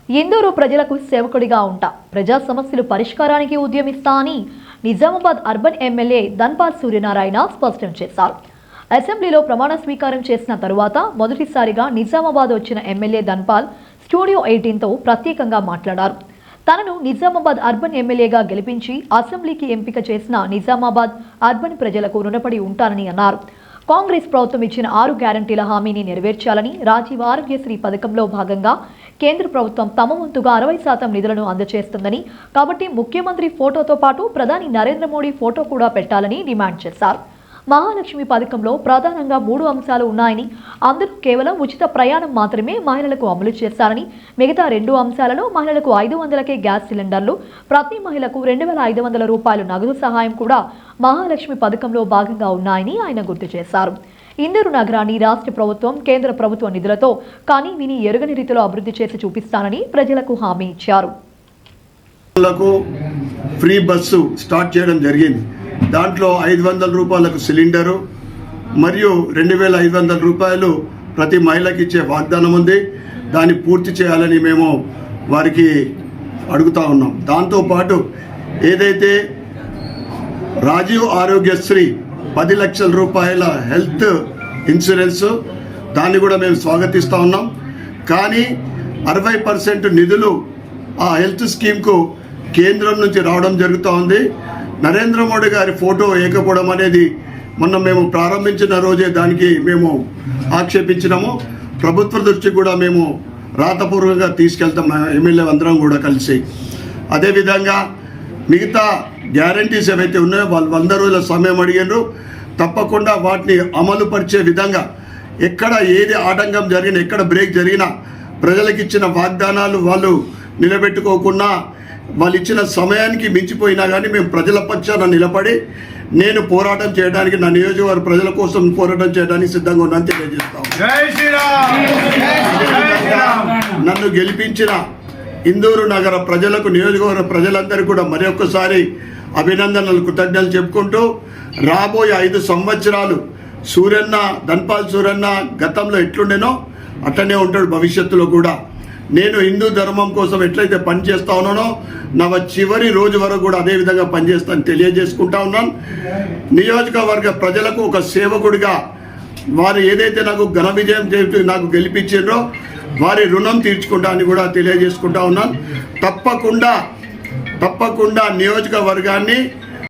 ఇందూరు ప్రజలకు సేవకుడిగా ఉంటా, ప్రజా సమస్యలు పరిష్కారానికి ఉద్యమిస్తా అని నిజామాబాద్ అర్బన్ ఎమ్మెల్యే ధన్పాల్ సూర్యనారాయణ స్పష్టం చేశారు. అసెంబ్లీలో ప్రమాణ స్వీకారం చేసిన తరువాత మొదటిసారిగా నిజామాబాద్ వచ్చిన ఎమ్మెల్యే ధన్పాల్ స్టూడియో 18తో ప్రత్యేకంగా మాట్లాడారు. తనను నిజామాబాద్ అర్బన్ ఎమ్మెల్యేగా గెలిపించి అసెంబ్లీకి ఎంపిక చేసిన నిజామాబాద్ అర్బన్ ప్రజలకు రుణపడి ఉంటానని అన్నారు. కాంగ్రెస్ ప్రభుత్వం ఇచ్చిన 6 గ్యారంటీల హామీని నెరవేర్చాలని, రాజీవ్ ఆరోగ్యశ్రీ పథకంలో భాగంగా కేంద్ర ప్రభుత్వం తమ వంతుగా 60% నిధులను అందజేస్తుందని, కాబట్టి ముఖ్యమంత్రి ఫోటోతో పాటు ప్రధాని నరేంద్ర మోడీ ఫోటో కూడా పెట్టాలని డిమాండ్ చేశారు. మహాలక్ష్మి పథకంలో ప్రధానంగా 3 అంశాలు ఉన్నాయని, అందులో కేవలం ఉచిత ప్రయాణం మాత్రమే మహిళలకు అమలు చేశారని, మిగతా 2 అంశాలలో మహిళలకు 500కే గ్యాస్ సిలిండర్లు, ప్రతి మహిళకు 2500 రూపాయలు నగదు సహాయం కూడా మహాలక్ష్మి పథకంలో భాగంగా ఉన్నాయని ఆయన గుర్తు చేశారు. ఇందూరు నగరాన్ని రాష్ట్ర ప్రభుత్వం, కేంద్ర ప్రభుత్వ నిధులతో కానీ విని ఎరుగని రీతిలో అభివృద్ధి చేసి చూపిస్తానని ప్రజలకు హామీ ఇచ్చారు. ఫ్రీ బస్సు స్టార్ట్ చేయడం జరిగింది. దాంట్లో 500 రూపాయలకు సిలిండరు మరియు 2500 రూపాయలు ప్రతి మహిళకి ఇచ్చే వాగ్దానం ఉంది. దాన్ని పూర్తి చేయాలని మేము వారికి అడుగుతా ఉన్నాం. దాంతోపాటు ఏదైతే రాజీవ్ ఆరోగ్యశ్రీ 10 లక్షల రూపాయల హెల్త్ ఇన్సూరెన్స్, దాన్ని కూడా మేము స్వాగతిస్తూ ఉన్నాం. కానీ 60% నిధులు ఆ హెల్త్ స్కీమ్కు కేంద్రం నుంచి రావడం జరుగుతూ ఉంది. నరేంద్ర మోడీ గారి ఫోటో వేయకపోవడం అనేది మొన్న మేము ప్రారంభించిన రోజే దానికి మేము ఆక్షేపించినాము. ప్రభుత్వ దృష్టికి కూడా మేము రాతపూర్వకంగా తీసుకెళ్తాం, ఎమ్మెల్యే అందరం కూడా కలిసి. అదేవిధంగా మిగతా గ్యారంటీస్ ఏవైతే ఉన్నాయో వాళ్ళు 100 రోజుల సమయం అడిగారు. తప్పకుండా వాటిని అమలు పరిచే విధంగా ఎక్కడ ఏది ఆటంకం జరిగినా, ఎక్కడ బ్రేక్ జరిగినా, ప్రజలకు ఇచ్చిన వాగ్దానాలు వాళ్ళు నిలబెట్టుకోకుండా వాళ్ళు ఇచ్చిన సమయానికి మించిపోయినా కానీ మేము ప్రజల పక్షాన నిలబడి నేను పోరాటం చేయడానికి, నా నియోజకవర్గ ప్రజల కోసం పోరాటం చేయడానికి సిద్ధంగా ఉన్నాను తెలియజేస్తాం. నన్ను గెలిపించిన ఇందూరు నగర ప్రజలకు, నియోజకవర్గ ప్రజలందరికీ కూడా మరొకసారి అభినందనలు, కృతజ్ఞతలు చెప్పుకుంటూ రాబోయే 5 సంవత్సరాలు సూర్యన్న, ధన్పాల్ సూర్యన్న గతంలో ఎట్లుండేనో అట్లనే ఉంటాడు భవిష్యత్తులో కూడా. నేను హిందూ ధర్మం కోసం ఎట్లయితే పనిచేస్తా ఉన్నానో నా చివరి రోజు వరకు కూడా అదే విధంగా పనిచేస్తాను తెలియజేసుకుంటా ఉన్నాను. నియోజకవర్గ ప్రజలకు ఒక సేవకుడిగా వారు ఏదైతే నాకు ఘన విజయం చేసి నాకు గెలిపించారో వారి రుణం తీర్చుకుంటా అని కూడా తెలియజేసుకుంటా ఉన్నాను. తప్పకుండా నియోజకవర్గాన్ని